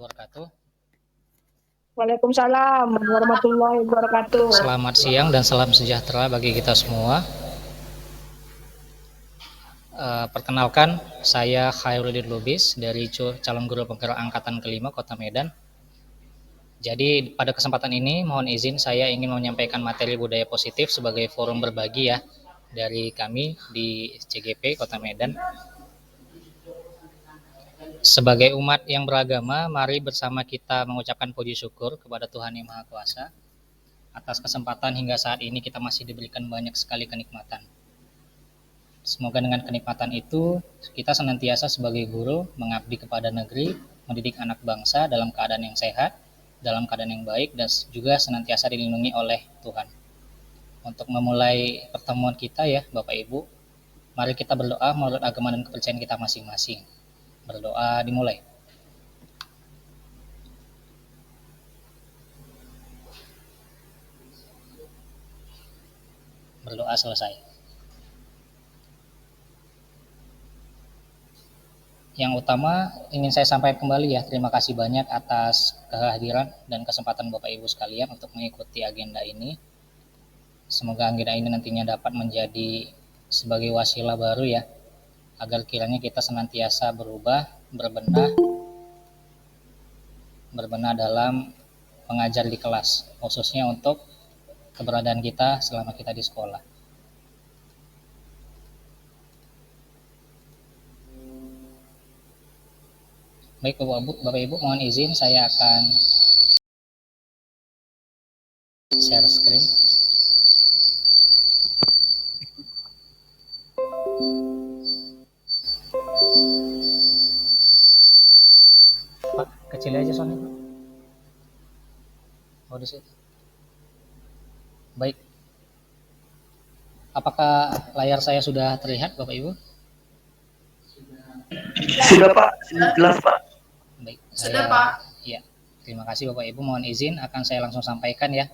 wabarakatuh. Waalaikumsalam warahmatullahi wabarakatuh. Selamat siang dan salam sejahtera bagi kita semua. Perkenalkan, saya Khairuddin Lubis dari calon guru penggerak angkatan kelima Kota Medan. Jadi pada kesempatan ini mohon izin saya ingin menyampaikan materi budaya positif sebagai forum berbagi ya dari kami di CGP Kota Medan. Sebagai umat yang beragama, mari bersama kita mengucapkan puji syukur kepada Tuhan Yang Maha Kuasa atas kesempatan hingga saat ini kita masih diberikan banyak sekali kenikmatan. Semoga dengan kenikmatan itu kita senantiasa sebagai guru mengabdi kepada negeri, mendidik anak bangsa dalam keadaan yang sehat, dalam keadaan yang baik, dan juga senantiasa dilindungi oleh Tuhan. Untuk memulai pertemuan kita ya Bapak Ibu, mari kita berdoa menurut agama dan kepercayaan kita masing-masing. Berdoa dimulai. Berdoa selesai. Yang utama ingin saya sampaikan kembali ya, terima kasih banyak atas kehadiran dan kesempatan Bapak Ibu sekalian untuk mengikuti agenda ini. Semoga agenda ini nantinya dapat menjadi sebagai wasilah baru ya, agar kiranya kita senantiasa berubah, berbenah dalam mengajar di kelas, khususnya untuk keberadaan kita selama kita di sekolah. Baik Bapak Ibu, mohon izin saya akan share screen. Pak, kecil aja soalnya Pak. Oh di situ. Baik. Apakah layar saya sudah terlihat Bapak Ibu? Sudah Pak, jelas Pak. Baik, sudah Pak. Ya, terima kasih Bapak Ibu. Mohon izin akan saya langsung sampaikan ya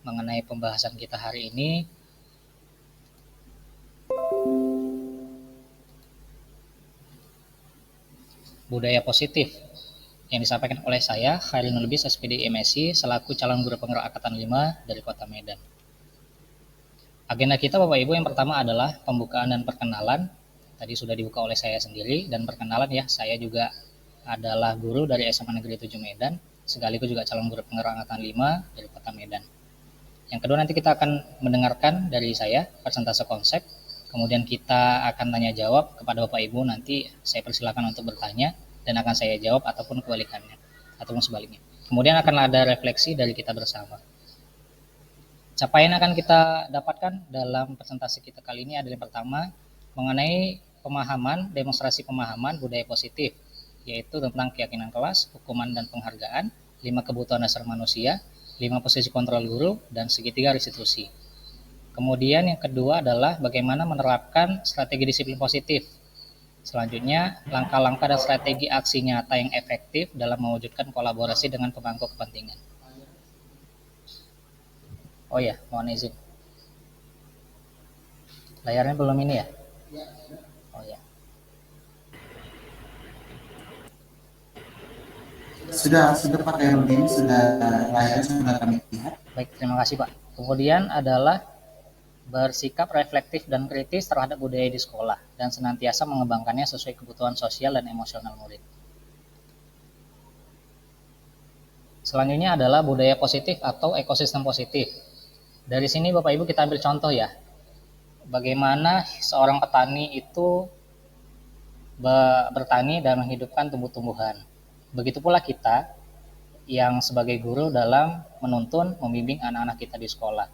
mengenai pembahasan kita hari ini. Budaya positif yang disampaikan oleh saya, Khairuddin Lubis, SPD MSI, selaku calon guru penggerak angkatan 5 dari Kota Medan. Agenda kita Bapak Ibu yang pertama adalah pembukaan dan perkenalan. Tadi sudah dibuka oleh saya sendiri dan perkenalan ya, saya juga adalah guru dari SMA Negeri 7 Medan, sekaligus juga calon guru penggerak angkatan 5 dari Kota Medan. Yang kedua nanti kita akan mendengarkan dari saya persentase konsep, kemudian kita akan tanya jawab kepada Bapak Ibu, nanti saya persilakan untuk bertanya dan akan saya jawab ataupun kebalikannya, ataupun sebaliknya. Kemudian akan ada refleksi dari kita bersama. Capaian yang akan kita dapatkan dalam presentasi kita kali ini adalah yang pertama, mengenai demonstrasi pemahaman budaya positif, yaitu tentang keyakinan kelas, hukuman dan penghargaan, 5 kebutuhan dasar manusia, 5 posisi kontrol guru, dan segitiga restitusi. Kemudian yang kedua adalah bagaimana menerapkan strategi disiplin positif. Selanjutnya, langkah-langkah dan strategi aksi nyata yang efektif dalam mewujudkan kolaborasi dengan pemangku kepentingan. Oh ya, mohon izin. Layarnya belum ini ya? Oh ya. Sudah Pak Khairuddin, layarnya sudah kami lihat. Baik, terima kasih Pak. Kemudian adalah bersikap reflektif dan kritis terhadap budaya di sekolah dan senantiasa mengembangkannya sesuai kebutuhan sosial dan emosional murid. Selanjutnya adalah budaya positif atau ekosistem positif. Dari sini Bapak Ibu kita ambil contoh ya, bagaimana seorang petani itu bertani dan menghidupkan tumbuh-tumbuhan. Begitu pula kita yang sebagai guru dalam menuntun, membimbing anak-anak kita di sekolah.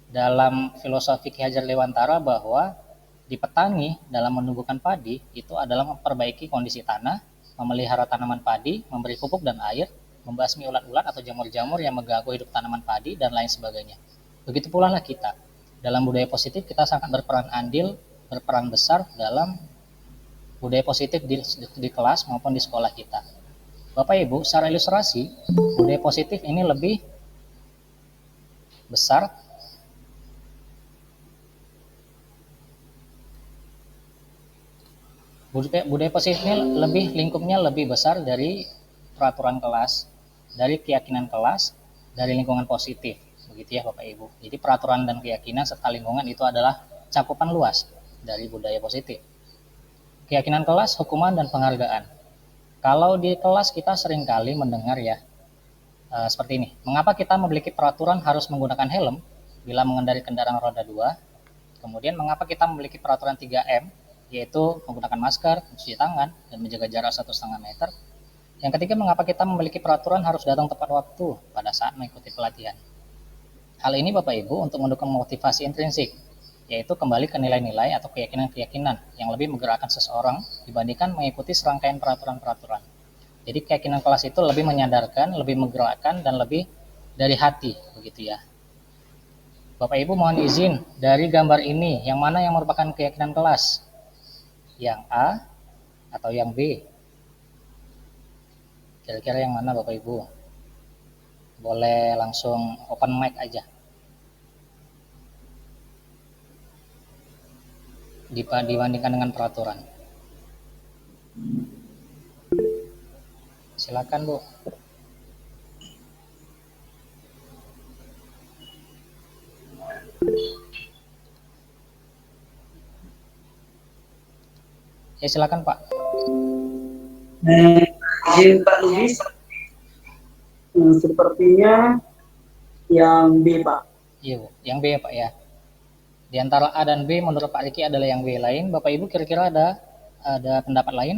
Dalam filosofi Ki Hajar Dewantara bahwa di petani dalam menumbuhkan padi itu adalah memperbaiki kondisi tanah, memelihara tanaman padi, memberi pupuk dan air, membasmi ulat-ulat atau jamur-jamur yang mengganggu hidup tanaman padi dan lain sebagainya. Begitu pula lah kita. Dalam budaya positif kita sangat berperan besar dalam budaya positif di kelas maupun di sekolah kita. Bapak Ibu, secara ilustrasi, budaya positif ini lebih besar budaya positif ini lingkupnya lebih besar dari peraturan kelas, dari keyakinan kelas, dari lingkungan positif. Begitu ya Bapak Ibu. Jadi peraturan dan keyakinan serta lingkungan itu adalah cakupan luas dari budaya positif. Keyakinan kelas, hukuman, dan penghargaan. Kalau di kelas kita seringkali mendengar ya, seperti ini. Mengapa kita memiliki peraturan harus menggunakan helm bila mengendarai kendaraan roda 2? Kemudian mengapa kita memiliki peraturan 3M, yaitu menggunakan masker, mencuci tangan, dan menjaga jarak 1,5 meter. Yang ketiga, mengapa kita memiliki peraturan harus datang tepat waktu pada saat mengikuti pelatihan. Hal ini Bapak Ibu untuk mendukung motivasi intrinsik, yaitu kembali ke nilai-nilai atau keyakinan-keyakinan yang lebih menggerakkan seseorang dibandingkan mengikuti serangkaian peraturan-peraturan. Jadi keyakinan kelas itu lebih menyadarkan, lebih menggerakkan, dan lebih dari hati, begitu ya. Bapak Ibu mohon izin, dari gambar ini, yang mana yang merupakan keyakinan kelas? Yang A atau yang B? Kira-kira yang mana Bapak Ibu? Boleh langsung open mic aja. Dibandingkan dengan peraturan. Silakan Bu. Ya silakan Pak. Izin Pak Lubis, sepertinya yang B Pak. Iya Bu, yang B ya Pak ya. Di antara A dan B menurut Pak Riki adalah yang B lain. Bapak Ibu kira-kira ada pendapat lain?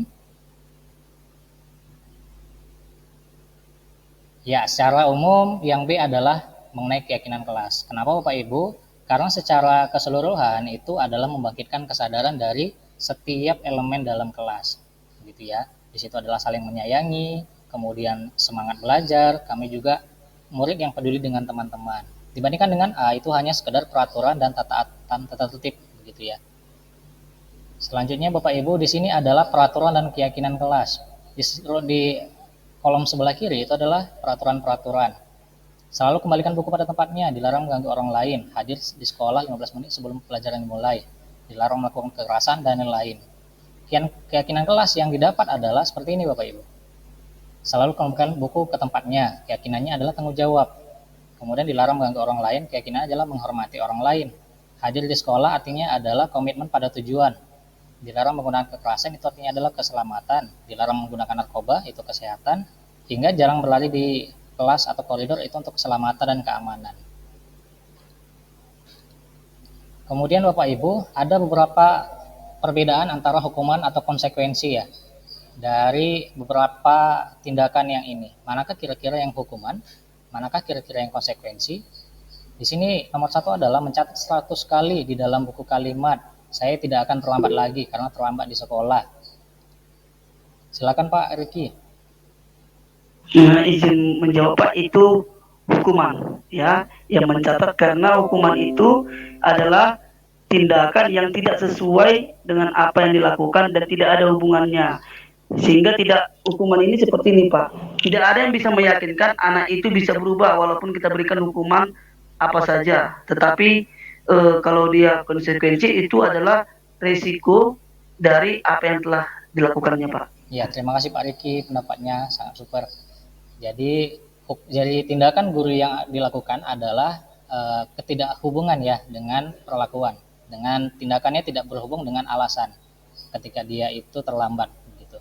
Ya, secara umum yang B adalah mengenai keyakinan kelas. Kenapa Bapak Ibu? Karena secara keseluruhan itu adalah membangkitkan kesadaran dari setiap elemen dalam kelas. Gitu ya. Di situ adalah saling menyayangi, kemudian semangat belajar, kami juga murid yang peduli dengan teman-teman. Dibandingkan dengan A, itu hanya sekedar peraturan dan tata tertib, begitu ya. Selanjutnya Bapak Ibu, di sini adalah peraturan dan keyakinan kelas. Di kolom sebelah kiri itu adalah peraturan-peraturan. Selalu kembalikan buku pada tempatnya, dilarang mengganggu orang lain, hadir di sekolah 15 menit sebelum pelajaran dimulai, dilarang melakukan kekerasan, dan lain-lain. Keyakinan kelas yang didapat adalah seperti ini Bapak Ibu. Selalu kembalikan buku ke tempatnya, keyakinannya adalah tanggung jawab. Kemudian dilarang mengganggu orang lain, keyakinannya adalah menghormati orang lain. Hadir di sekolah artinya adalah komitmen pada tujuan. Dilarang menggunakan kekerasan itu artinya adalah keselamatan. Dilarang menggunakan narkoba itu kesehatan. Hingga jarang berlari di kelas atau koridor itu untuk keselamatan dan keamanan. Kemudian Bapak Ibu, ada beberapa perbedaan antara hukuman atau konsekuensi ya dari beberapa tindakan yang ini. Manakah kira-kira yang hukuman? Manakah kira-kira yang konsekuensi? Di sini nomor 1 adalah mencatat 100 kali di dalam buku kalimat. Saya tidak akan terlambat lagi karena terlambat di sekolah. Silakan Pak Riki. Izin menjawab Pak, itu hukuman ya, yang mencatat karena hukuman itu adalah tindakan yang tidak sesuai dengan apa yang dilakukan dan tidak ada hubungannya, sehingga tidak, hukuman ini seperti ini Pak, tidak ada yang bisa meyakinkan anak itu bisa berubah walaupun kita berikan hukuman apa saja, tetapi kalau dia konsekuensi itu adalah risiko dari apa yang telah dilakukannya Pak. Ya, terima kasih Pak Riki, pendapatnya sangat super. Jadi tindakan guru yang dilakukan adalah ketidakhubungan ya dengan perlakuan, dengan tindakannya tidak berhubung dengan alasan ketika dia itu terlambat begitu.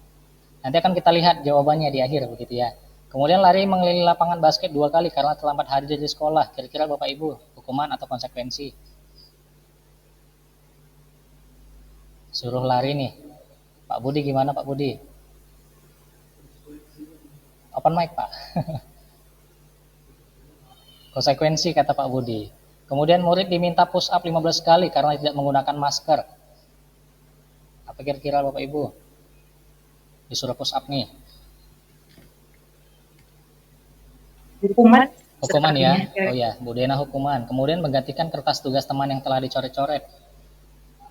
Nanti akan kita lihat jawabannya di akhir begitu ya. Kemudian lari mengelilingi lapangan basket 2 kali karena terlambat hadir di sekolah. Kira-kira Bapak Ibu, hukuman atau konsekuensi? Suruh lari nih. Pak Budi gimana Pak Budi? Open mic Pak. Konsekuensi kata Pak Budi. Kemudian murid diminta push up 15 kali karena tidak menggunakan masker. Apa kira-kira Bapak Ibu? Disuruh push up nih. Hukuman. Hukuman ya. Oh ya, Bu Dena hukuman. Kemudian menggantikan kertas tugas teman yang telah dicoret-coret.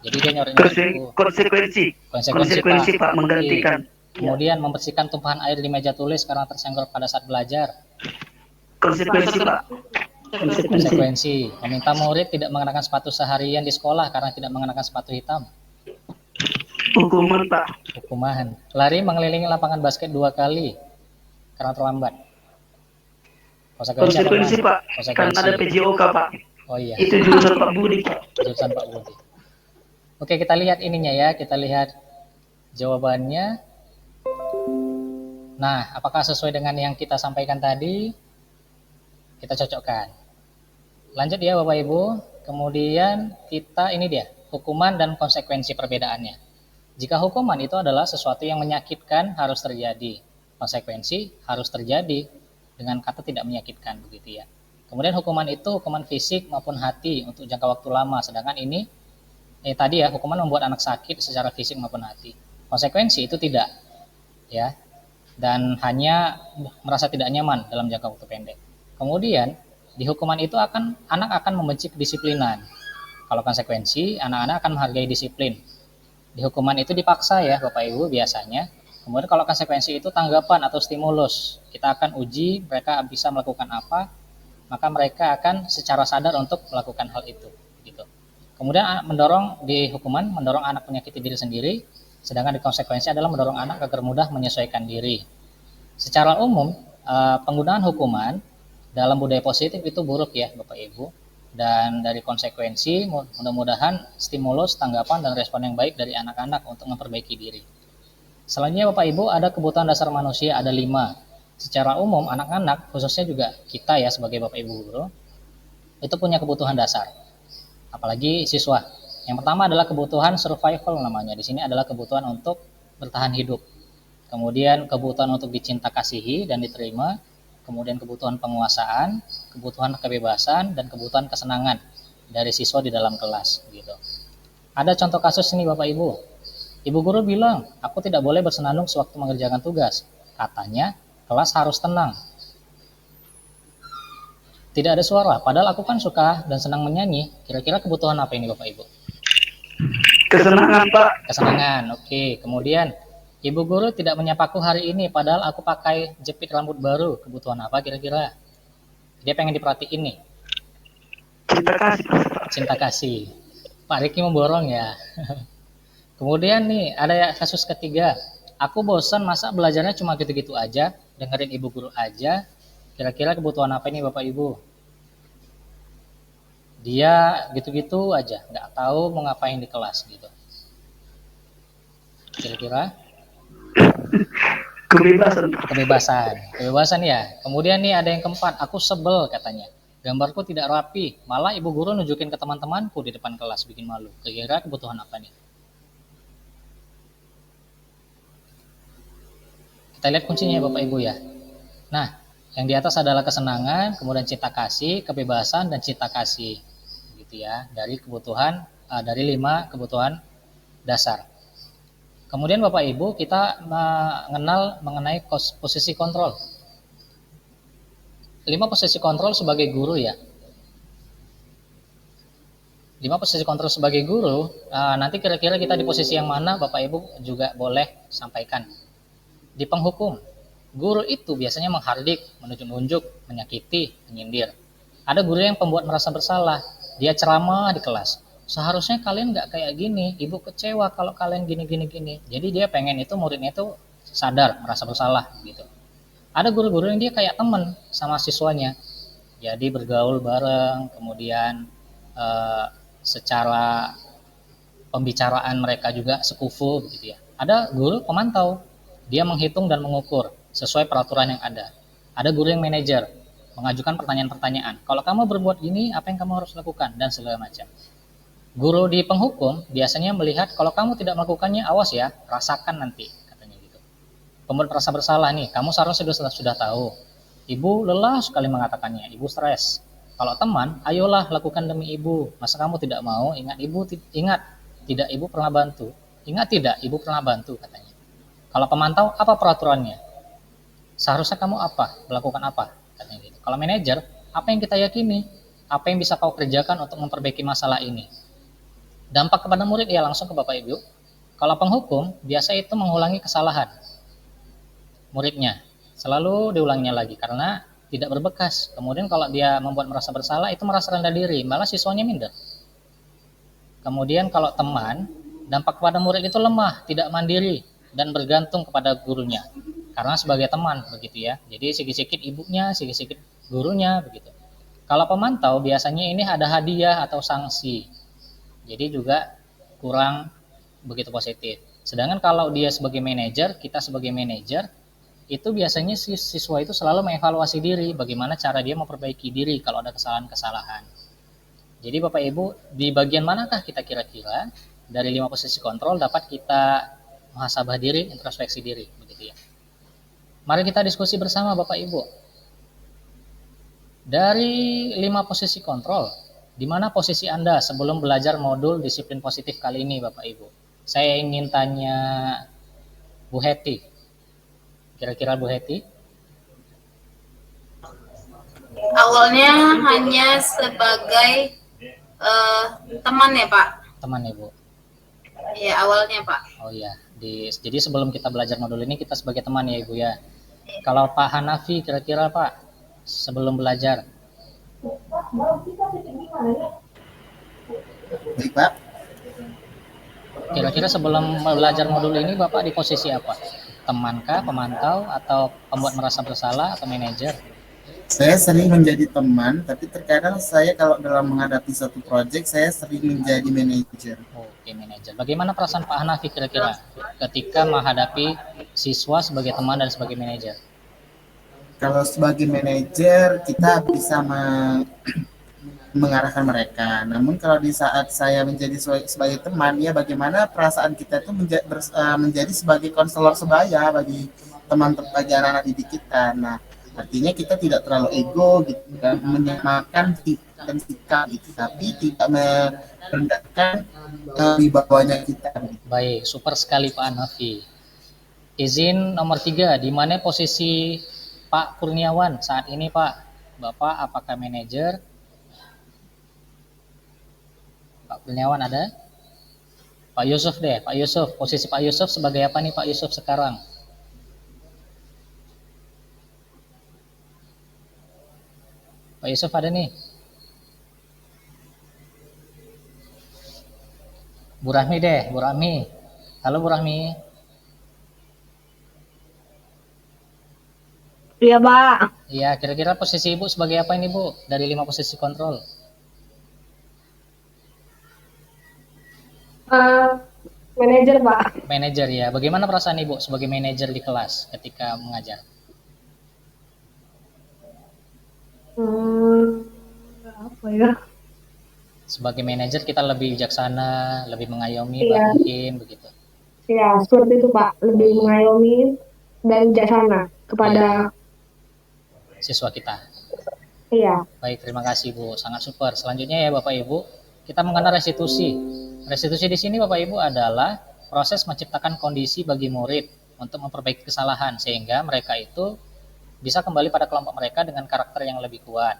Jadi dia nyoret-nyoret buku. Konsekuensi Pak, menggantikan. Kemudian membersihkan tumpahan air di meja tulis karena tersenggol pada saat belajar. Konsekuensi Pak. Konsekuensi. Meminta murid tidak mengenakan sepatu seharian di sekolah karena tidak mengenakan sepatu hitam. Hukuman Pak. Hukuman. Lari mengelilingi lapangan basket 2 kali. karena terlambat. Konsekuensi apa, Konsekuensi Bang? Pak, Konsekuensi. karena ada PJOK Pak. Oh iya, Itu jurusan Pak Budi Pak. jurusan Pak Budi. Oke, kita lihat ininya ya, kita lihat jawabannya. Nah, apakah sesuai dengan yang kita sampaikan tadi? Kita cocokkan. Lanjut ya Bapak Ibu. Kemudian kita ini dia, hukuman dan konsekuensi perbedaannya. Jika hukuman itu adalah sesuatu yang menyakitkan harus terjadi. Konsekuensi harus terjadi dengan kata tidak menyakitkan begitu ya. Kemudian hukuman itu hukuman fisik maupun hati untuk jangka waktu lama. Sedangkan ini tadi ya, hukuman membuat anak sakit secara fisik maupun hati. Konsekuensi itu tidak ya. Dan hanya merasa tidak nyaman dalam jangka waktu pendek. Kemudian di hukuman itu anak akan membenci kedisiplinan. Kalau konsekuensi, anak-anak akan menghargai disiplin. Di hukuman itu dipaksa ya Bapak Ibu biasanya. Kemudian kalau konsekuensi itu tanggapan atau stimulus. Kita akan uji mereka bisa melakukan apa, maka mereka akan secara sadar untuk melakukan hal itu. Gitu. Kemudian mendorong di hukuman, mendorong anak menyakiti diri sendiri, sedangkan di konsekuensi adalah mendorong anak agar mudah menyesuaikan diri. Secara umum, penggunaan hukuman dalam budaya positif itu buruk ya Bapak Ibu. Dan dari konsekuensi mudah-mudahan stimulus, tanggapan, dan respon yang baik dari anak-anak untuk memperbaiki diri. Selanjutnya Bapak Ibu ada kebutuhan dasar manusia, ada 5. Secara umum anak-anak, khususnya juga kita ya sebagai Bapak Ibu guru, itu punya kebutuhan dasar. Apalagi siswa. Yang pertama adalah kebutuhan survival namanya. Di sini adalah kebutuhan untuk bertahan hidup. Kemudian kebutuhan untuk dicinta kasihi dan diterima. Kemudian kebutuhan penguasaan, kebutuhan kebebasan, dan kebutuhan kesenangan dari siswa di dalam kelas. Gitu. Ada contoh kasus ini Bapak Ibu. Ibu guru bilang, aku tidak boleh bersenandung sewaktu mengerjakan tugas. Katanya, kelas harus tenang. Tidak ada suara, padahal aku kan suka dan senang menyanyi. Kira-kira kebutuhan apa ini Bapak Ibu? Kesenangan Pak. Kesenangan, oke. Kemudian, ibu guru tidak menyapaku hari ini, padahal aku pakai jepit rambut baru. Kebutuhan apa kira-kira? Dia pengen diperhatiin nih. Cinta kasih Pak. Cinta kasih. Pak Riki memborong ya. Kemudian nih, ada kasus ketiga. Aku bosan masa belajarnya cuma gitu-gitu aja, dengerin ibu guru aja. Kira-kira kebutuhan apa ini Bapak Ibu? Dia gitu-gitu aja, nggak tahu mau ngapain di kelas gitu. Kira-kira? Kebebasan ya. Kemudian nih ada yang keempat, aku sebel katanya. Gambarku tidak rapi, malah ibu guru nunjukin ke teman-temanku di depan kelas, bikin malu. Kira-kira kebutuhan apa nih? Kita lihat kuncinya Bapak Ibu ya. Nah, yang di atas adalah kesenangan, kemudian cinta kasih, kebebasan, dan cinta kasih. Gitu ya, dari kebutuhan, dari 5 kebutuhan dasar. Kemudian Bapak Ibu kita mengenal mengenai posisi kontrol. 5 posisi kontrol sebagai guru ya. 5 posisi kontrol sebagai guru, nanti kira-kira kita di posisi yang mana Bapak Ibu juga boleh sampaikan. Di penghukum, guru itu biasanya menghardik, menunjuk-nunjuk, menyakiti, menyindir. Ada guru yang pembuat merasa bersalah, dia ceramah di kelas. Seharusnya kalian nggak kayak gini, ibu kecewa kalau kalian gini. Jadi dia pengen itu muridnya itu sadar, merasa bersalah gitu. Ada guru-guru yang dia kayak teman sama siswanya, jadi bergaul bareng, kemudian secara pembicaraan mereka juga sekufu gitu ya. Ada guru pemantau, dia menghitung dan mengukur sesuai peraturan yang ada. Ada guru yang manajer, mengajukan pertanyaan-pertanyaan. Kalau kamu berbuat gini, apa yang kamu harus lakukan dan segala macam. Guru di penghukum biasanya melihat kalau kamu tidak melakukannya, awas ya, rasakan nanti, katanya gitu. Pembuat merasa bersalah nih, kamu seharusnya sudah tahu. Ibu lelah sekali mengatakannya, ibu stres. Kalau teman, ayolah lakukan demi ibu. Masa kamu tidak mau? Ingat tidak ibu pernah bantu. Ingat tidak ibu pernah bantu, katanya. Kalau pemantau, apa peraturannya? Seharusnya kamu melakukan apa, katanya gitu. Kalau manajer, apa yang kita yakini? Apa yang bisa kau kerjakan untuk memperbaiki masalah ini? Dampak kepada murid ya langsung ke Bapak Ibu. Kalau penghukum, biasa itu mengulangi kesalahan muridnya. Selalu diulanginya lagi karena tidak berbekas. Kemudian kalau dia membuat merasa bersalah, itu merasa rendah diri, malah siswanya minder. Kemudian kalau teman, dampak kepada murid itu lemah, tidak mandiri, dan bergantung kepada gurunya. karena sebagai teman begitu ya. Jadi sikit-sikit ibunya, sikit-sikit gurunya begitu. Kalau pemantau biasanya ini ada hadiah atau sanksi. Jadi juga kurang begitu positif. Sedangkan kalau dia sebagai manajer, kita sebagai manajer, itu biasanya siswa itu selalu mengevaluasi diri, bagaimana cara dia memperbaiki diri kalau ada kesalahan-kesalahan. Jadi Bapak Ibu, di bagian manakah kita kira-kira dari 5 posisi kontrol dapat kita muhasabah diri, introspeksi diri, begitu ya. Mari kita diskusi bersama Bapak Ibu. Dari 5 posisi kontrol, di mana posisi Anda sebelum belajar modul disiplin positif kali ini Bapak Ibu? Saya ingin tanya Bu Heti. Kira-kira Bu Heti? Awalnya hanya sebagai teman ya Pak. Teman ya Bu? Ya awalnya Pak. Oh iya, jadi sebelum kita belajar modul ini kita sebagai teman ya Ibu ya. Kalau Pak Hanafi kira-kira Pak sebelum belajar? Baik, Pak. Kira-kira sebelum belajar modul ini Bapak di posisi apa? Temankah, pemantau, atau pembuat merasa bersalah, atau manajer? Saya sering menjadi teman, tapi terkadang saya kalau dalam menghadapi satu proyek, saya sering menjadi manajer. Oke, manajer. Bagaimana perasaan Pak Hanafi kira-kira ketika menghadapi siswa sebagai teman dan sebagai manajer? Kalau sebagai manajer, kita bisa mengarahkan mereka. Namun kalau di saat saya menjadi sebagai teman, ya bagaimana perasaan kita itu menjadi sebagai konselor sebaya bagi bagi anak-anak didik kita. Nah, artinya kita tidak terlalu ego gitu, menyamakan dan sikap gitu, tapi tidak merendahkan di bawahnya kita. Baik, super sekali Pak Hanafi. Izin nomor 3, di mana posisi Pak Kurniawan saat ini Pak? Bapak apakah manajer? Pak Kurniawan ada? Pak Yusuf deh, Pak Yusuf. Posisi Pak Yusuf sebagai apa nih Pak Yusuf sekarang? Pak Yusuf ada nih? Bu Rahmi deh, Bu Rahmi. Halo Bu Rahmi. Iya, Pak. Iya, kira-kira posisi Ibu sebagai apa ini Bu? Dari 5 posisi kontrol. Manajer, Pak. Manajer ya. Bagaimana perasaan Ibu sebagai manajer di kelas ketika mengajar? Apa ya? Sebagai manajer kita lebih bijaksana, lebih mengayomi, Iya. mungkin begitu. Ya, seperti itu, Pak. Lebih mengayomi dan bijaksana kepada Siswa kita. iya. Baik, terima kasih Bu. Sangat super. Selanjutnya ya Bapak Ibu, kita mengenal restitusi. Restitusi di sini Bapak Ibu adalah proses menciptakan kondisi bagi murid untuk memperbaiki kesalahan sehingga mereka itu bisa kembali pada kelompok mereka dengan karakter yang lebih kuat.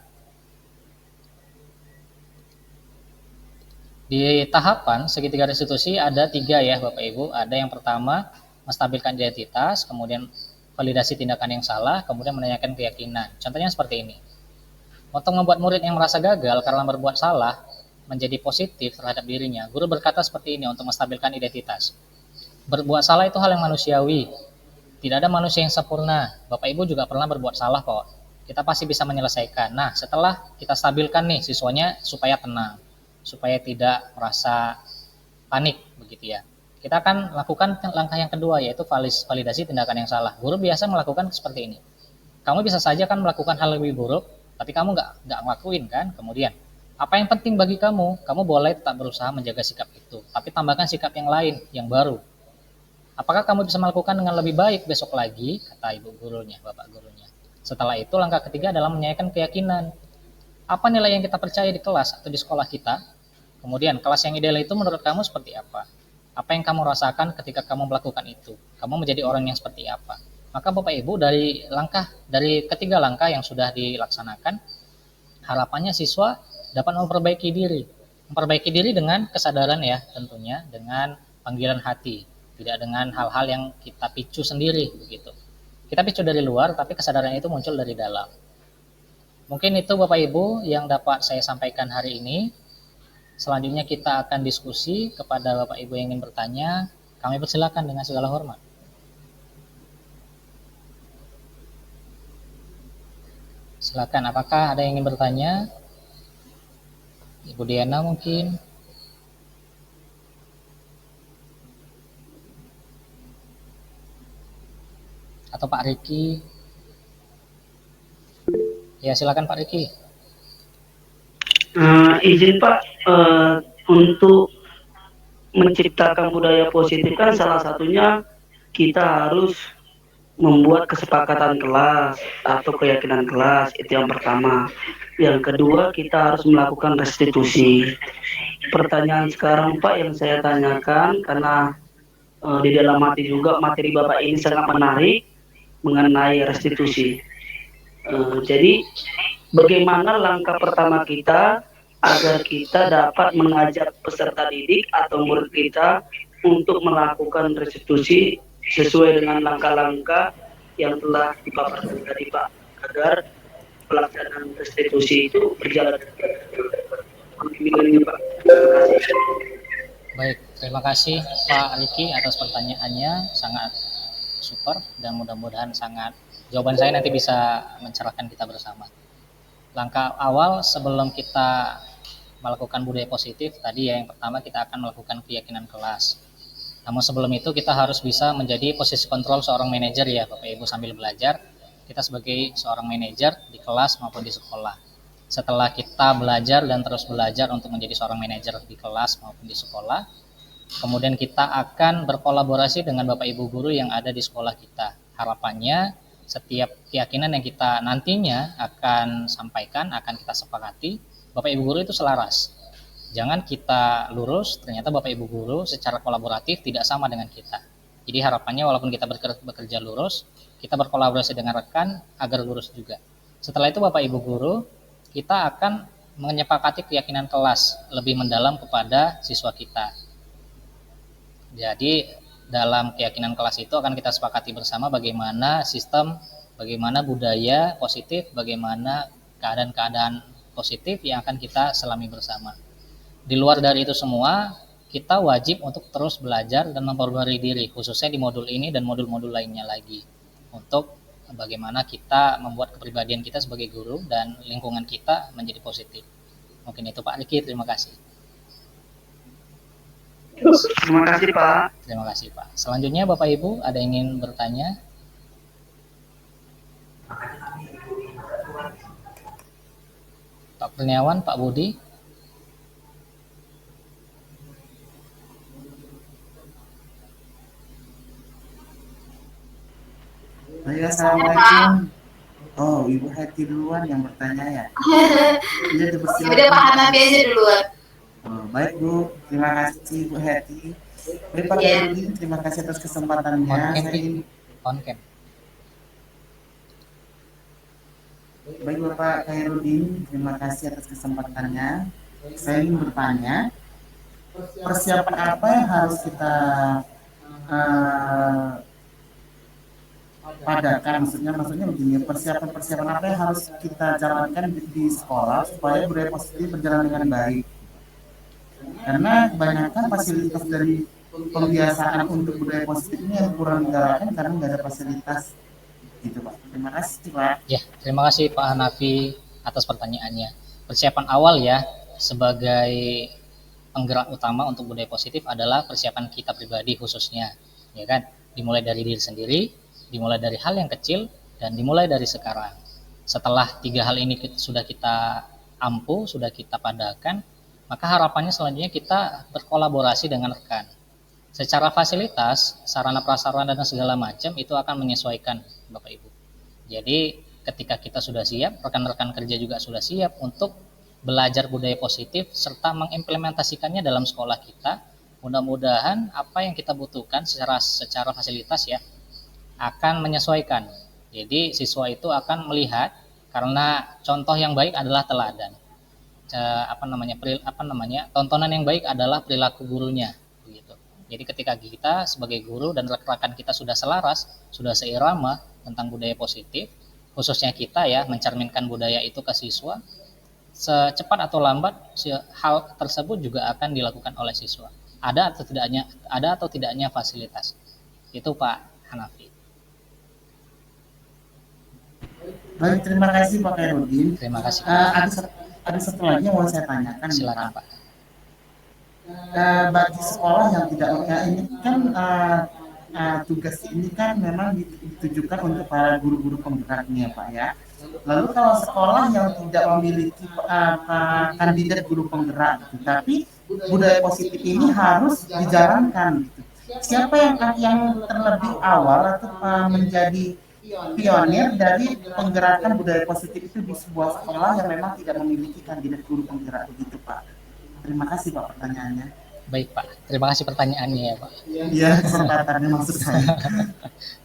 Di tahapan segitiga restitusi ada 3 ya Bapak Ibu. Ada yang pertama menstabilkan identitas, kemudian validasi tindakan yang salah, kemudian menanyakan keyakinan. Contohnya seperti ini. Untuk membuat murid yang merasa gagal karena berbuat salah menjadi positif terhadap dirinya, guru berkata seperti ini untuk menstabilkan identitas. Berbuat salah itu hal yang manusiawi. Tidak ada manusia yang sempurna. Bapak Ibu juga pernah berbuat salah kok. Kita pasti bisa menyelesaikan. Nah, setelah kita stabilkan nih siswanya supaya tenang, supaya tidak merasa panik begitu ya. Kita akan lakukan langkah yang kedua yaitu validasi tindakan yang salah. Guru biasa melakukan seperti ini. Kamu bisa saja kan melakukan hal lebih buruk, tapi kamu nggak ngelakuin kan. Kemudian apa yang penting bagi kamu? Kamu boleh tetap berusaha menjaga sikap itu, tapi tambahkan sikap yang lain, yang baru. Apakah kamu bisa melakukan dengan lebih baik besok lagi? Kata ibu gurunya, bapak gurunya. Setelah itu langkah ketiga adalah menanyakan keyakinan. Apa nilai yang kita percaya di kelas atau di sekolah kita? Kemudian kelas yang ideal itu menurut kamu seperti apa? Apa yang kamu rasakan ketika kamu melakukan itu? Kamu menjadi orang yang seperti apa? Maka Bapak Ibu dari ketiga langkah yang sudah dilaksanakan, harapannya siswa dapat memperbaiki diri. Memperbaiki diri dengan kesadaran ya tentunya, dengan panggilan hati. Tidak dengan hal-hal yang kita picu sendiri begitu. Kita picu dari luar tapi kesadaran itu muncul dari dalam. Mungkin itu Bapak Ibu yang dapat saya sampaikan hari ini. Selanjutnya kita akan diskusi kepada Bapak Ibu yang ingin bertanya. Kami persilakan dengan segala hormat. Silakan, apakah ada yang ingin bertanya? Ibu Diana mungkin? Atau Pak Riki? Ya, silakan Pak Riki. Izin Pak, untuk menciptakan budaya positif kan salah satunya kita harus membuat kesepakatan kelas atau keyakinan kelas, itu yang pertama. Yang kedua, kita harus melakukan restitusi. Pertanyaan sekarang Pak yang saya tanyakan, karena di dalam hati juga materi Bapak ini sangat menarik mengenai restitusi. Jadi bagaimana langkah pertama kita agar kita dapat mengajak peserta didik atau murid kita untuk melakukan restitusi sesuai dengan langkah-langkah yang telah dipaparkan tadi Pak, agar pelaksanaan restitusi itu berjalan dengan Pak. Terima kasih. Baik, terima kasih Pak Riki atas pertanyaannya, sangat super dan mudah-mudahan jawaban saya nanti bisa mencerahkan kita bersama. Langkah awal sebelum kita melakukan budaya positif tadi ya, yang pertama kita akan melakukan keyakinan kelas. Namun sebelum itu kita harus bisa menjadi posisi kontrol seorang manajer ya Bapak Ibu, sambil belajar kita sebagai seorang manajer di kelas maupun di sekolah. Setelah kita belajar dan terus belajar untuk menjadi seorang manajer di kelas maupun di sekolah, kemudian kita akan berkolaborasi dengan Bapak Ibu guru yang ada di sekolah kita. Harapannya setiap keyakinan yang kita nantinya akan sampaikan, akan kita sepakati, Bapak Ibu guru itu selaras. Jangan kita lurus, ternyata Bapak Ibu guru secara kolaboratif tidak sama dengan kita. Jadi harapannya walaupun kita bekerja lurus, kita berkolaborasi dengan rekan agar lurus juga. Setelah itu Bapak Ibu guru, kita akan menyepakati keyakinan kelas lebih mendalam kepada siswa kita. Jadi dalam keyakinan kelas itu akan kita sepakati bersama bagaimana sistem, bagaimana budaya positif, bagaimana keadaan-keadaan positif yang akan kita selami bersama. Di luar dari itu semua, kita wajib untuk terus belajar dan memperbarui diri, khususnya di modul ini dan modul-modul lainnya lagi, untuk bagaimana kita membuat kepribadian kita sebagai guru dan lingkungan kita menjadi positif. Mungkin itu Pak Riki, terima kasih. Terima kasih Pak. Terima kasih Pak. Selanjutnya Bapak Ibu ada yang ingin bertanya? Pak Kurniawan, Pak Budi? Assalamualaikum. Oh, Ibu Hati duluan yang bertanya ya? Iya, Udah Pak Hanafi aja duluan. Oh, baik Bu, terima kasih Bu Hati. Baik Pak Khairudin, terima kasih atas kesempatannya. Baik Bapak Khairudin, terima kasih atas kesempatannya. Saya ingin bertanya, persiapan apa yang harus kita padakan, maksudnya begini, persiapan apa yang harus kita jalankan di sekolah supaya budaya positif berjalan dengan baik, karena kebanyakan fasilitas dari pembiasaan untuk budaya positif ini yang kurang digalakkan karena nggak ada fasilitas gitu Pak. Terima kasih Pak. Ya, terima kasih Pak Hanafi atas pertanyaannya. Persiapan awal ya sebagai penggerak utama untuk budaya positif adalah persiapan kita pribadi khususnya, ya kan? Dimulai dari diri sendiri, dimulai dari hal yang kecil, dan dimulai dari sekarang. Setelah 3 hal ini sudah kita ampuh, sudah kita padakan, maka harapannya selanjutnya kita berkolaborasi dengan rekan. Secara fasilitas, sarana prasarana dan segala macam itu akan menyesuaikan Bapak Ibu. Jadi ketika kita sudah siap, rekan-rekan kerja juga sudah siap untuk belajar budaya positif serta mengimplementasikannya dalam sekolah kita. Mudah-mudahan apa yang kita butuhkan secara fasilitas ya akan menyesuaikan. Jadi siswa itu akan melihat, karena contoh yang baik adalah teladan. Tontonan yang baik adalah perilaku gurunya, begitu. Jadi ketika kita sebagai guru dan rekan-rekan kita sudah selaras, sudah seirama tentang budaya positif, khususnya kita ya mencerminkan budaya itu ke siswa, secepat atau lambat hal tersebut juga akan dilakukan oleh siswa. Ada atau tidaknya fasilitas. Itu Pak Hanafi. Baik, terima kasih Pak Khairudin. Terima kasih. Ada satu lagi yang mau saya tanyakan, Silakan Pak. Pak. Bagi sekolah yang tidak ini kan tugas ini kan memang ditujukan untuk para guru-guru penggeraknya Pak ya. Lalu kalau sekolah yang tidak memiliki kandidat guru penggerak, gitu, tapi budaya positif ini harus dijalankan, gitu. Siapa yang terlebih awal atau menjadi pionir dari penggerakan budaya positif itu di sebuah sekolah yang memang tidak memiliki kandidat guru penggerak, begitu Pak? Terima kasih Pak pertanyaannya. Baik Pak, terima kasih pertanyaannya ya Pak. Iya, kesempatannya maksud saya.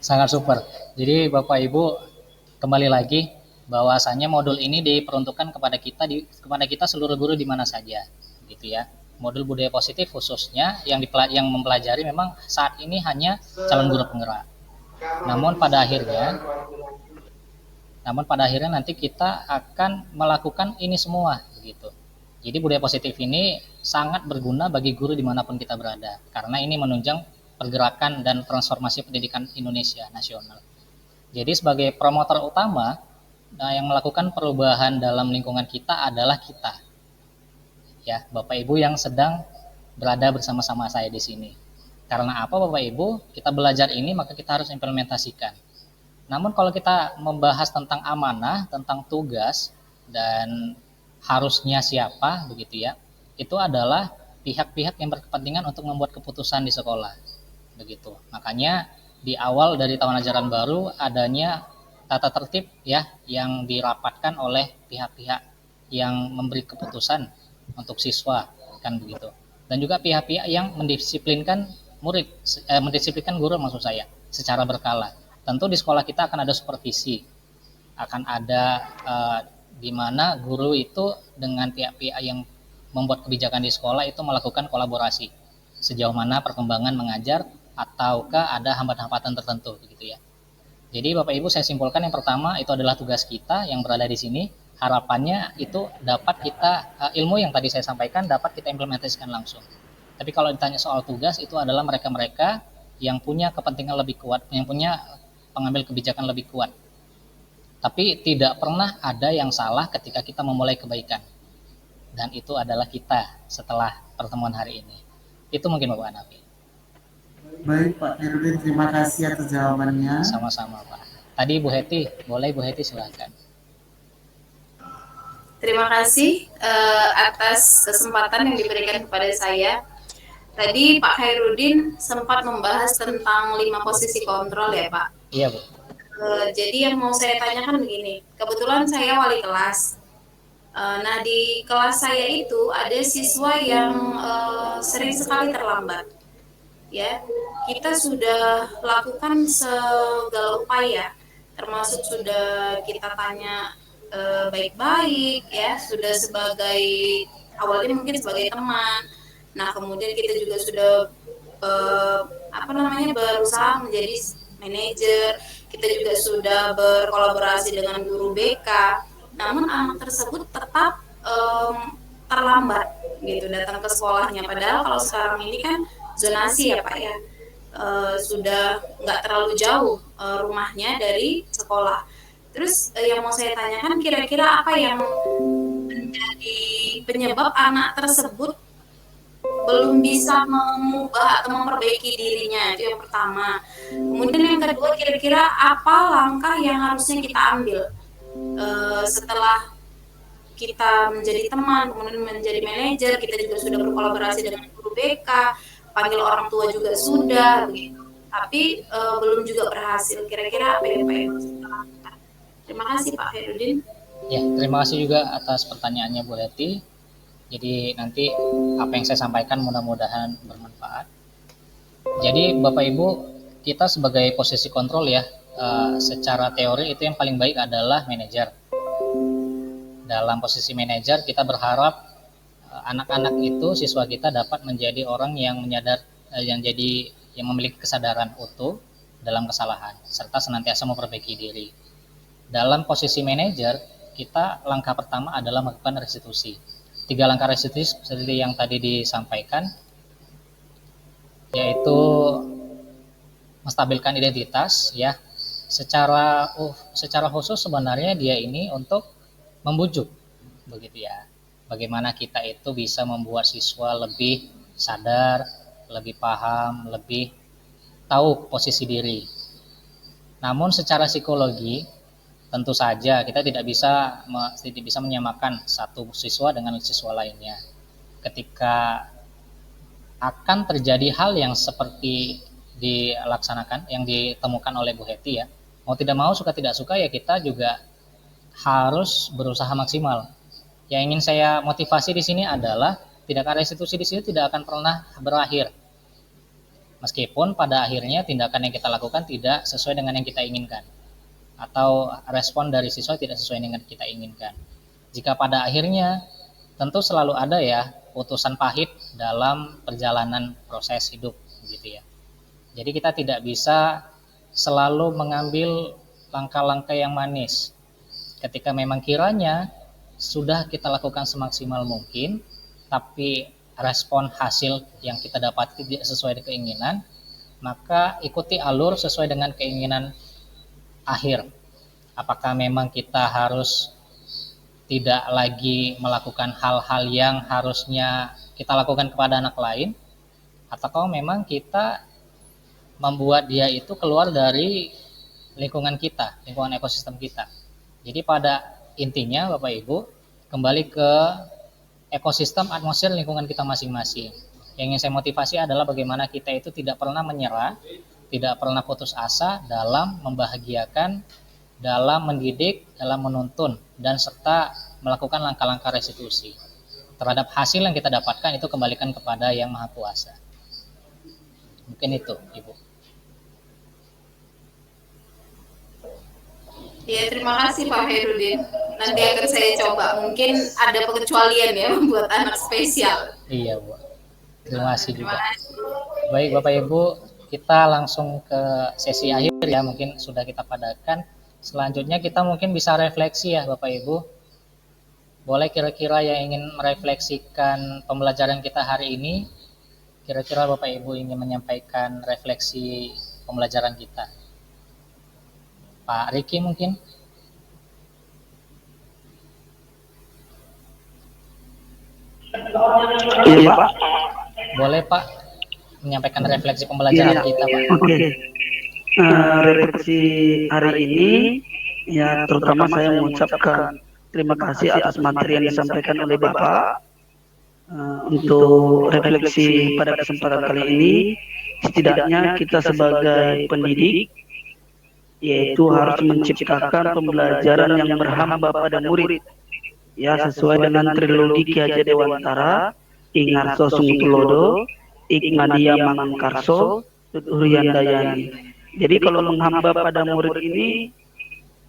Sangat super. Jadi Bapak Ibu, kembali lagi bahwasannya modul ini diperuntukkan kepada kita seluruh guru di mana saja, gitu ya. Modul budaya positif khususnya yang mempelajari memang saat ini hanya calon guru penggerak. Namun pada akhirnya nanti kita akan melakukan ini semua, gitu. Jadi budaya positif ini sangat berguna bagi guru dimanapun kita berada, karena ini menunjang pergerakan dan transformasi pendidikan Indonesia nasional. Jadi sebagai promotor utama yang melakukan perubahan dalam lingkungan kita adalah kita, ya Bapak Ibu yang sedang berada bersama-sama saya di sini. Karena apa Bapak Ibu? Kita belajar ini maka kita harus implementasikan. Namun kalau kita membahas tentang amanah, tentang tugas dan harusnya siapa begitu ya, itu adalah pihak-pihak yang berkepentingan untuk membuat keputusan di sekolah. Begitu. Makanya di awal dari tahun ajaran baru adanya tata tertib ya yang dirapatkan oleh pihak-pihak yang memberi keputusan untuk siswa kan begitu. Dan juga pihak-pihak yang mendisiplinkan mendisiplinkan guru maksud saya secara berkala. Tentu di sekolah kita akan ada supervisi, akan ada di mana guru itu dengan pihak-pihak yang membuat kebijakan di sekolah itu melakukan kolaborasi sejauh mana perkembangan mengajar ataukah ada hambatan-hambatan tertentu begitu ya. Jadi Bapak Ibu saya simpulkan yang pertama itu adalah tugas kita yang berada di sini, harapannya itu dapat kita ilmu yang tadi saya sampaikan dapat kita implementasikan langsung. Tapi kalau ditanya soal tugas itu adalah mereka-mereka yang punya kepentingan lebih kuat, yang punya pengambil kebijakan lebih kuat. Tapi tidak pernah ada yang salah ketika kita memulai kebaikan. Dan itu adalah kita setelah pertemuan hari ini. Itu mungkin Bapak Hanafi. Baik Pak Khairudin, terima kasih atas jawabannya. Sama-sama Pak. Tadi Bu Heti, boleh Bu Heti silakan. Terima kasih atas kesempatan yang diberikan kepada saya. Tadi Pak Khairudin sempat membahas tentang 5 posisi kontrol ya Pak. Iya Bu. Jadi yang mau saya tanyakan begini, kebetulan saya wali kelas. Nah di kelas saya itu ada siswa yang sering sekali terlambat. Ya, kita sudah lakukan segala upaya, termasuk sudah kita tanya baik-baik ya, sudah sebagai awalnya mungkin sebagai teman. Nah kemudian kita juga sudah berusaha menjadi manajer, kita juga sudah berkolaborasi dengan guru BK. Namun anak tersebut tetap terlambat gitu datang ke sekolahnya. Padahal kalau sekarang ini kan zonasi ya Pak ya, sudah nggak terlalu jauh rumahnya dari sekolah. Terus yang mau saya tanyakan kira-kira apa yang menjadi penyebab anak tersebut belum bisa mengubah atau memperbaiki dirinya, itu yang pertama. Kemudian yang kedua, kira-kira apa langkah yang harusnya kita ambil setelah kita menjadi teman, kemudian menjadi manajer, kita juga sudah berkolaborasi dengan guru BK, panggil orang tua juga sudah, begitu. Tapi belum juga berhasil. Kira-kira apa yang Pak harus kita lakukan? Terima kasih Pak Khairudin. Ya, terima kasih juga atas pertanyaannya Bu Heti. Jadi nanti apa yang saya sampaikan mudah-mudahan bermanfaat. Jadi Bapak Ibu, kita sebagai posisi kontrol ya, secara teori itu yang paling baik adalah manajer. Dalam posisi manajer kita berharap anak-anak itu, siswa kita dapat menjadi orang yang yang memiliki kesadaran utuh dalam kesalahan serta senantiasa memperbaiki diri. Dalam posisi manajer, kita langkah pertama adalah melakukan restitusi. 3 langkah restitusi seperti yang tadi disampaikan, yaitu menstabilkan identitas ya, secara khusus sebenarnya dia ini untuk membujuk, begitu ya. Bagaimana kita itu bisa membuat siswa lebih sadar, lebih paham, lebih tahu posisi diri. Namun secara psikologi tentu saja kita tidak bisa menyamakan satu siswa dengan siswa lainnya. Ketika akan terjadi hal yang seperti dilaksanakan, yang ditemukan oleh Bu Heti ya, mau tidak mau suka tidak suka ya kita juga harus berusaha maksimal. Yang ingin saya motivasi di sini adalah tindakan restitusi di sini tidak akan pernah berakhir. Meskipun pada akhirnya tindakan yang kita lakukan tidak sesuai dengan yang kita inginkan, atau respon dari siswa tidak sesuai dengan kita inginkan. Jika pada akhirnya tentu selalu ada ya putusan pahit dalam perjalanan proses hidup gitu ya. Jadi kita tidak bisa selalu mengambil langkah-langkah yang manis. Ketika memang kiranya sudah kita lakukan semaksimal mungkin, tapi respon hasil yang kita dapat tidak sesuai dengan keinginan, maka ikuti alur sesuai dengan keinginan akhir. Apakah memang kita harus tidak lagi melakukan hal-hal yang harusnya kita lakukan kepada anak lain, atau memang kita membuat dia itu keluar dari lingkungan kita, lingkungan ekosistem kita. Jadi pada intinya Bapak Ibu, kembali ke ekosistem atmosfer lingkungan kita masing-masing. Yang ingin saya motivasi adalah bagaimana kita itu tidak pernah menyerah, tidak pernah putus asa dalam membahagiakan, dalam mendidik, dalam menuntun, dan serta melakukan langkah-langkah restitusi. Terhadap hasil yang kita dapatkan itu kembalikan kepada Yang Maha Kuasa. Mungkin itu, Ibu. Ya, terima kasih Pak Herudin. Nanti akan saya coba. Mungkin ada pengecualian ya membuat anak spesial. Iya, Bu. Terima kasih juga. Baik, Bapak Ibu, kita langsung ke sesi akhir ya. Mungkin sudah kita padatkan. Selanjutnya kita mungkin bisa refleksi ya, Bapak Ibu. Boleh kira-kira yang ingin merefleksikan pembelajaran kita hari ini? Kira-kira Bapak Ibu ingin menyampaikan refleksi pembelajaran kita? Pak Riki mungkin? Iya Pak. Boleh Pak menyampaikan refleksi pembelajaran kita Pak? Oke. Refleksi hari ini ya terutama saya mengucapkan terima kasih atas materi yang disampaikan oleh Bapak. Untuk refleksi pada kesempatan kali ini, setidaknya kita sebagai pendidik yaitu harus menciptakan pembelajaran yang berhamba pada murid ya sesuai dengan trilogi Ki Hajar Dewantara, Ingarso Sungtulodo, Ikmadia Mangunkarso, Tuturian Dayani. Jadi kalau menghamba pada murid ini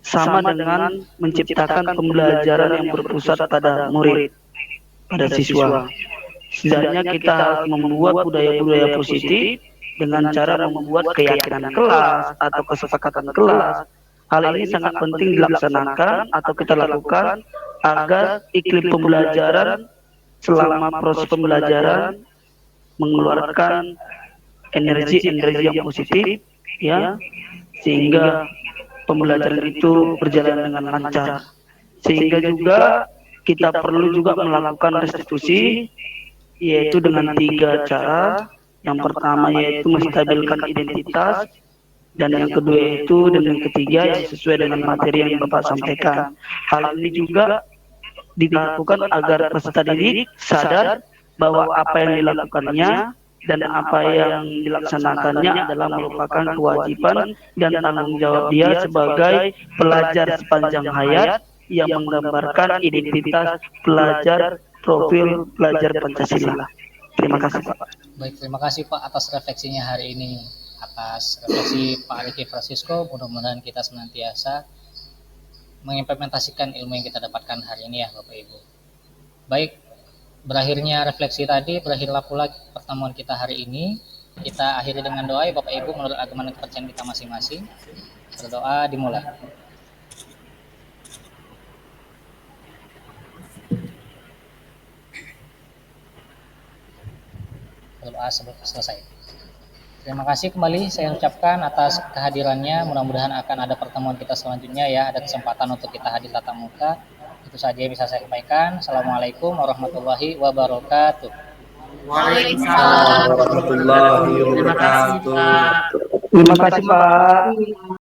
sama dengan menciptakan pembelajaran yang berpusat pada murid, pada siswa. Setidaknya kita harus membuat budaya-budaya positif dengan cara membuat keyakinan kelas atau kesepakatan kelas. Hal ini sangat penting dilaksanakan atau kita lakukan agar iklim pembelajaran selama proses pembelajaran mengeluarkan energi-energi yang positif ya, sehingga pembelajaran itu berjalan dengan lancar. Sehingga juga kita perlu juga melakukan restitusi yaitu dengan 3 cara. Yang pertama yaitu menstabilkan identitas, dan yang kedua yaitu, dan yang ketiga yang sesuai dengan materi yang Bapak sampaikan. Hal ini juga dilakukan agar peserta didik sadar bahwa apa yang dilakukannya dan apa yang dilaksanakannya adalah merupakan kewajiban dan tanggung jawab dia sebagai pelajar sepanjang hayat yang menggambarkan identitas pelajar, profil pelajar Pancasila. Terima kasih Pak. Baik, terima kasih Pak atas refleksinya hari ini. Atas refleksi Pak Riki Francisco, mudah-mudahan kita senantiasa mengimplementasikan ilmu yang kita dapatkan hari ini ya Bapak Ibu. Baik, berakhirnya refleksi tadi, berakhirlah pula pertemuan kita hari ini. Kita akhiri dengan doa ya Bapak Ibu menurut agama dan kepercayaan kita masing-masing. Berdoa dimulai. Berdoa selesai. Terima kasih kembali saya ucapkan atas kehadirannya. Mudah-mudahan akan ada pertemuan kita selanjutnya ya. Ada kesempatan untuk kita hadir tatap muka. Itu saja yang bisa saya sampaikan. Assalamualaikum warahmatullahi wabarakatuh. Waalaikumsalam. warahmatullahi Terima kasih, wabarakatuh. Pak. Terima kasih Pak.